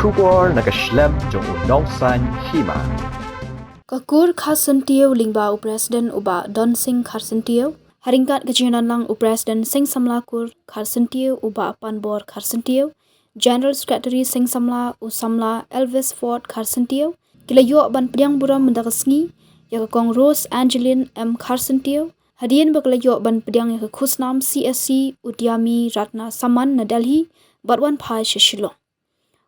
Shubor nakaslem jong unongsan Hima. Kakur Kharsyntiew lingba Presiden uba Don Singh Kharsyntiew haringkat kejinan lang Presiden Singh Samlakur Kharsyntiew uba Panbor Kharsyntiew General Secretary Singh Samla Usamla Elvis Ford Kharsyntiew kilayo ban Pdiang Burom mendakasngi ya kong Rose Angeline M Kharsyntiew Hadien baklayo ban Pdiang ya Khusnam CSC Udiami Ratna Saman na Delhi batwan phai shishilo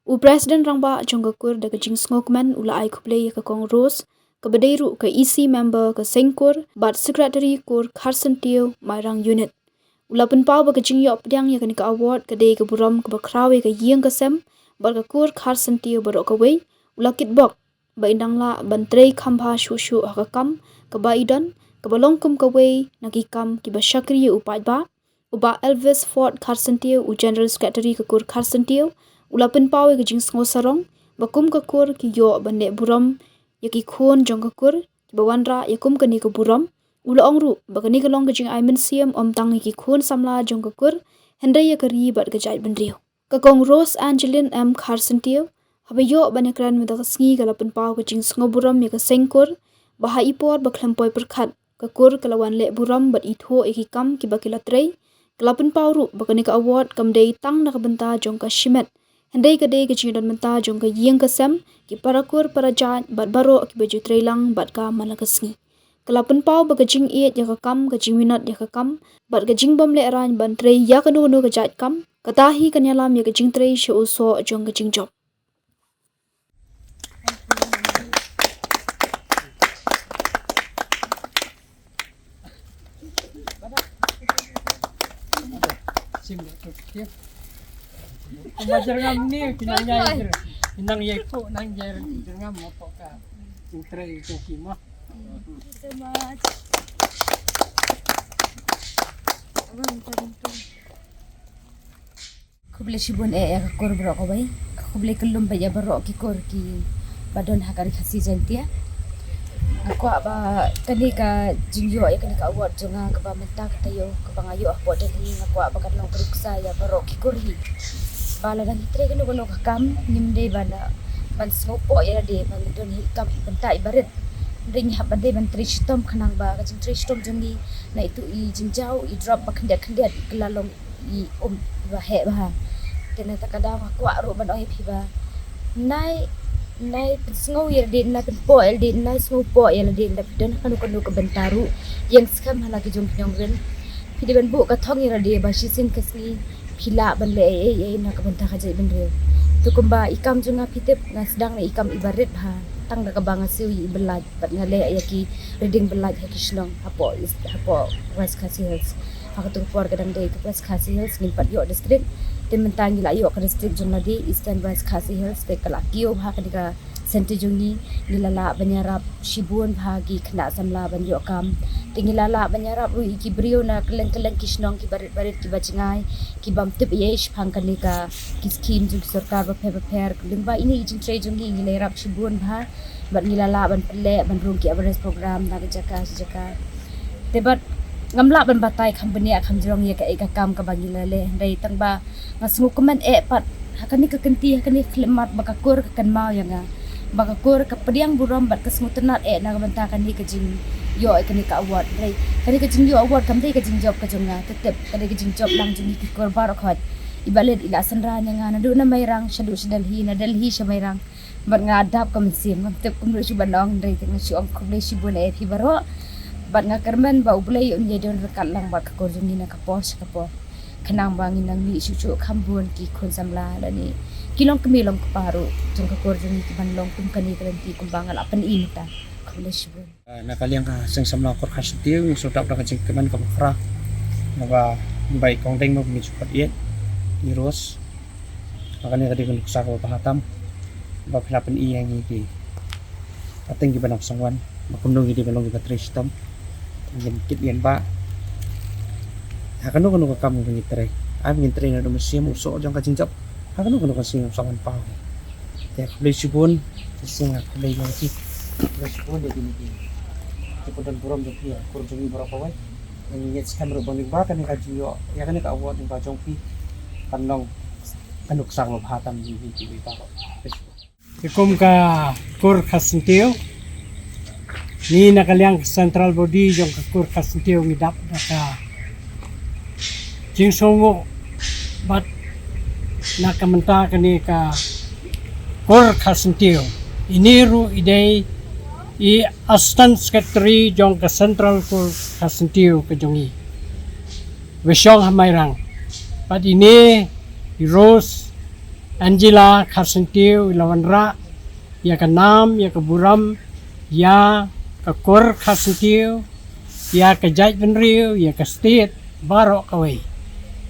Presiden rangba jonggakur da kajing ngokman ula ai kuple ya kong Rose Kabadairu ke EC member ke Sengkur bat secretary kur Kharsyntiew mairang unit. Ulapun pau ba kajing yo Pdiang ya kanika award ke dei ke Burom ke bakrawe ke yeng ke sem bat ke kur Kharsyntiew barok ke wei ulakit bok ba indang la bantrei khamba shushu hakam ke baidan ke balongkum ke wei nakikam ki ba shakri upai ba uba Elvis Ford Kharsyntiew u general secretary ke kur Kharsyntiew ulapun pau ke jing ngosarong bakum ke kur ki yo bande Burom yaki khon jongkakur bawanra yakum kani ke Burom ula ongru bakani ke long kajing aimen siam om tang yaki khon samla jongkakur hendai yakari bat kajai bendriu ka kong Rose Angeline M Kharsyntiew habayo banekran medakasngi kalapan pau kajing sngo Burom yaka sengkur baha ipor bakhlampoi perkhat kakur kalawan le Burom bat itho yaki kam ki bakilatrei kalapan pau ru bakani ke award kamdei tang nakabenta jongka shimet Hendai kadai kecil dan mentah jongka yang kesem ki parakur parajat bat baro ki baju trailang bat ka malakasni. Kalapan pau bagajing iet ya kam kajing minat ya kam bat kajing bom le ran ban trei ya kanu kajat kam katahi kanyalam ya kajing trei shu uso jong kajing job. Belajar ngam ni kinang yai po nang jar ngam mo po ka intrai ko Hima. So much. Kuble shibun ya kor bro ko bai kuble kelum ba ya bro ki kor ki badon hakari khasi jantia aku aba kani ka jingyo ya kani ka award jonga ka ba menta ka tayo ka bangayo ako dali aku aba kan long periksa ya bro ki kor hi bala dan itre kanu kanu ka kam nimde bala ban snopo ya de ban don hi kam bentai baret ring ha bade ban tristom khanang ba ka jing tristom jongi na itu I jingjau I drop ba khandet khandet kelalong I ba he ba tena takada aku aro ban oi phi ba nai sngow ya din na po el din na sngow po ya din da don kanu ka bentaru yang skam hala ki jong pyong ren pidi ban bu ka thong ya de ba shisin kasni phila ban le na ka benta ka jai ban re tu kumba ikam junga pitep na sedang na ikam ibaret ha tang da ka banga siwi belaj bat ngale ya ki reading belaj ha kishnong hapo west khasils ha tu por kadang de ka west khasils nin pat yo district Tim mentang gila yo ke district Jonadi Eastern West Khasi Hills te kalakio bha kadika sente jongi nilala banyarap shibun bhagi khna samla ban yo kam tingilala banyarap ru ki brio na keleng kishnong ki barit ki bachingai ki bam tip yesh phang kanika ki scheme jung sarkar ba pher lingba ini jing tre jongi nilerap shibun bha ban nilala ban ple ban rum ki awareness program na jaka tebat ngamla ban batai company khamjrong ye ka ekakam ka bangila le dai tangba ngasngu komen pat hakani ka kenti hakani khlemat bakakur ka kanmau yanga bakakur ka Pdiang Burom bat kasngu tenat na banta kani ka jing yo kani ka award dai kani ka jing yo award kam dai ka jing job ka jonga tetep kani ka jing job lang jing ki kor bar khot ibalet ila sanra nyanga na du na mairang shadu Delhi shamairang bat ngadap ka mensim tep kum ru banong dai teng si om khule si bun phi baro bat nga kerman ba ublay un ye don rekat lang bat ka korjung ni na ka pos kenang bangin nang ni sucu khambun ki khon samla lani kilong kemilong paru jong ka korjung ni ban long kum kani kranti kumbangal apan inta college bun Nakaliang ka Singh Samla kor Kharsyntiew yung sudap da kajing keman ka bakra naga bai kong deng mo mi supat yet ni Rose makani kadi kun sa ko pahatam ba pelapen I yang iki ating gibanap sangwan makumdong gidi balong ka tristom ngin kit yan ba hakano ka kam ngin tre ngin tre na do museum uso jang ka jingjap hakano ka sing sangan pa ya kulay sibun sing kulay yang ki kulay sibun de dini kemudian Burom jong pi kurjungi berapa wai ngin skam ro bang ba kan ka jiyo ya kan ka award ng bajong pi kanong kanuksak mabahatam di TV pa. Ikum ka kur Kharsyntiew ni nakaliang central body yung ka kur Kharsyntiew ngidap na ka jing songo bat nakamanta kani ka kur Kharsyntiew iniru idei i assistant secretary yung ka central kur Kharsyntiew ka jongi wesyong hamairang bat ini Rose Angela Kharsyntiew Lawanra ya ka Nam ya ka Burom ya ka Kur Kharsyntiew ya ka Jait Benriu ya ka State Baro kaway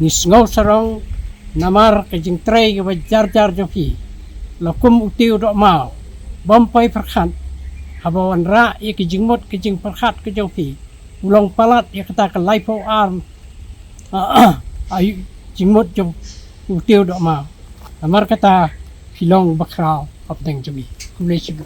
nisngaw sarong namar ka jing tray ka jar jofi lakum utiu do mau bompay perkhan habawan ra ya ka jingmot ka jing perkhat ka jofi ulong palat ya kata ka laipo arm ay jingmot jong utiu do mau Amar kata hilong bakraw apdeng jabi. Kumlay sibu.